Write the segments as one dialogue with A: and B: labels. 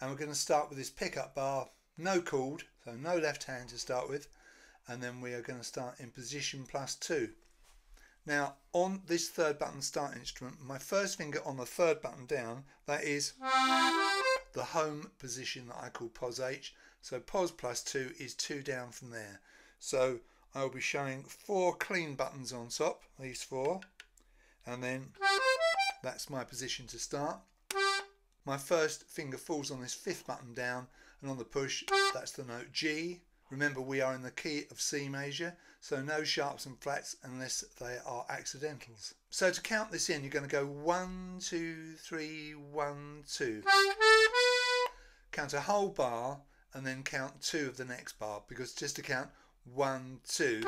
A: And we're going to start with this pickup bar, no chord, so no left hand to start with, and then we are going to start in position +2. Now on this third button start instrument, my first finger on the third button down, that is the home position that I call pos H, so pos +2 is 2 down from there. So I will be showing 4 clean buttons on top, these 4, and then that's my position to start. My first finger falls on this 5th button down, and on the push that's the note G. Remember, we are in the key of C major, so no sharps and flats unless they are accidentals. So to count this in, you're going to go 1, 2, 3, 1, 2. Count a whole bar and then count 2 of the next bar, because just to count 1, 2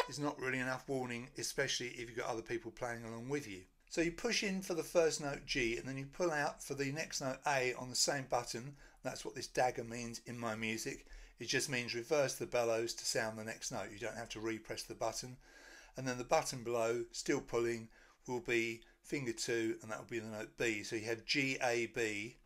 A: is not really enough warning, especially if you've got other people playing along with you. So you push in for the first note G, and then you pull out for the next note A on the same button. That's what this dagger means in my music. It just means reverse the bellows to sound the next note. You don't have to repress the button. And then the button below, still pulling, will be finger 2, and that will be the note B. So you have G, A, B.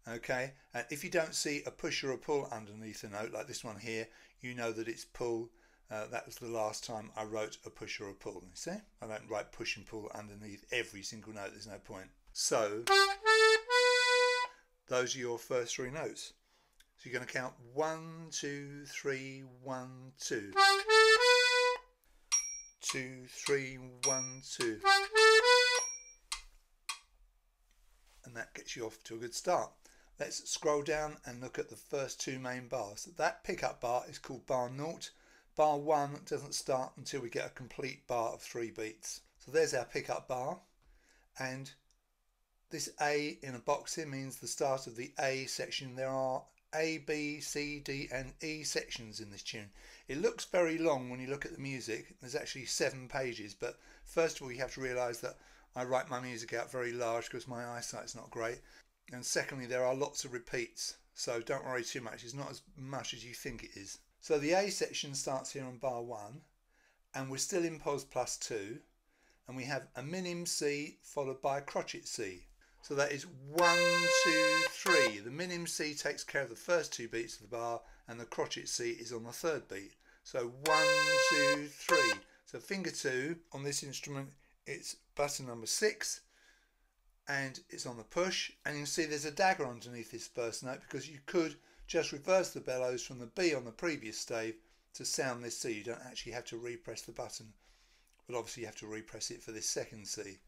A: Okay, and if you don't see a push or a pull underneath a note like this one here, you know that it's pull. That was the last time I wrote a push or a pull. You see, I don't write push and pull underneath every single note, there's no point. So those are your first 3 notes. So you're going to count 1, 2, 3, 1, 2. 2, 3, 1, 2. And that gets you off to a good start. Let's scroll down and look at the first 2 main bars. That pickup bar is called bar 0. Bar 1 doesn't start until we get a complete bar of 3 beats. So there's our pickup bar, and this A in a box here means the start of the A section. There are A, B, C, D and E sections in this tune. It looks very long when you look at the music. There's actually 7 pages, but first of all you have to realise that I write my music out very large because my eyesight's not great, and secondly there are lots of repeats, so don't worry too much. It's not as much as you think it is. So the A section starts here on bar 1, and we're still in pos +2, and we have a minim C followed by a crotchet C. So that is 1, 2, 3. The minim C takes care of the first 2 beats of the bar, and the crotchet C is on the 3rd beat. So 1, 2, 3. So finger 2 on this instrument, it's button number 6, and it's on the push, and you can see there's a dagger underneath this first note, because you could just reverse the bellows from the B on the previous stave to sound this C. You don't actually have to repress the button, but obviously you have to repress it for this second C.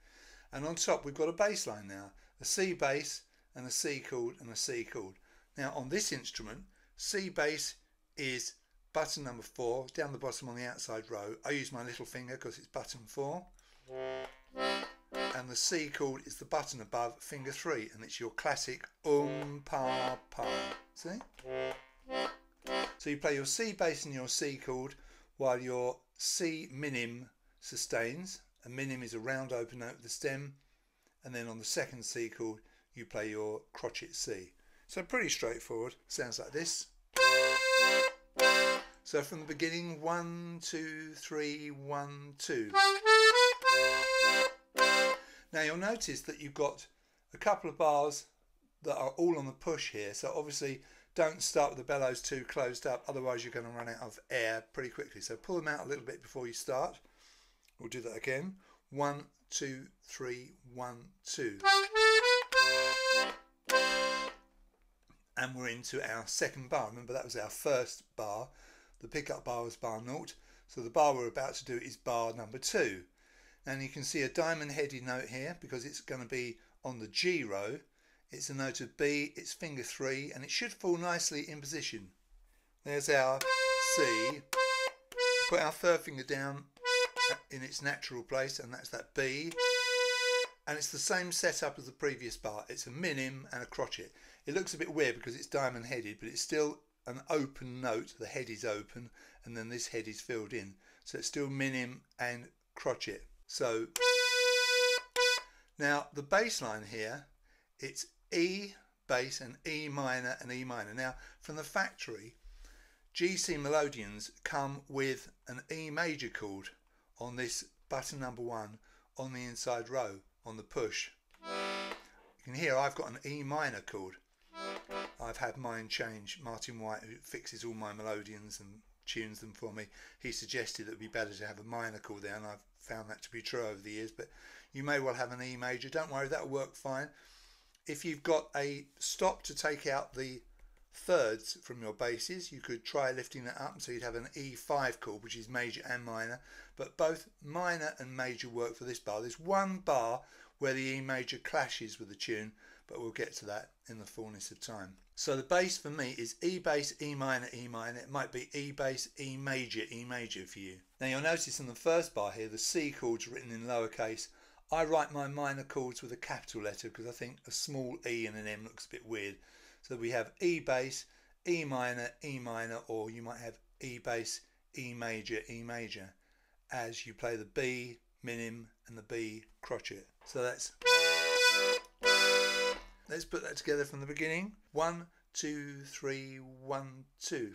A: And on top we've got a bass line now, a C bass, and a C chord and a C chord. Now on this instrument, C bass is button number 4 down the bottom on the outside row. I use my little finger because it's button 4, and the C chord is the button above, finger 3, and it's your classic pa pa. See? So you play your C bass and your C chord while your C minim sustains. A minim is a round open note of the stem, and then on the second C chord you play your crotchet C. So pretty straightforward. Sounds like this. So from the beginning, 1, 2, 3, 1, 2. Now you'll notice that you've got a couple of bars that are all on the push here, so obviously don't start with the bellows too closed up, otherwise you're going to run out of air pretty quickly. So pull them out a little bit before you start. We'll do that again. 1, 2, 3, 1, 2. And we're into our second bar. Remember, that was our first bar. The pickup bar was bar 0. So the bar we're about to do is bar number 2. And you can see a diamond headed note here because it's going to be on the G row. It's a note of B, it's finger 3, and it should fall nicely in position. There's our C. Put our third finger down in its natural place, and that's that B. And it's the same setup as the previous bar. It's a minim and a crotchet. It looks a bit weird because it's diamond headed, but it's still an open note. The head is open, and then this head is filled in. So it's still minim and crotchet. So now the bass line here, it's E bass and E minor and E minor. Now from the factory, GC Melodeons come with an E major chord on this button number 1 on the inside row on the push. You can hear I've got an E minor chord. I've had mine changed. Martin White, who fixes all my Melodeons and tunes them for me, he suggested that it would be better to have a minor chord there, and I've found that to be true over the years. But you may well have an E major. Don't worry, that'll work fine. If you've got a stop to take out the thirds from your basses, you could try lifting that up, so you'd have an E5 chord, which is major and minor, but both minor and major work for this bar. There's one bar where the E major clashes with the tune, but we'll get to that in the fullness of time. So the bass for me is E bass, E minor, E minor. It might be E bass, E major for you. Now you'll notice in the first bar here, the C chord's written in lowercase. I write my minor chords with a capital letter because I think a small E and an M looks a bit weird. So we have E bass, E minor, or you might have E bass, E major, as you play the B minim and the B crotchet. So let's put that together from the beginning. 1, 2, 3, 1, 2.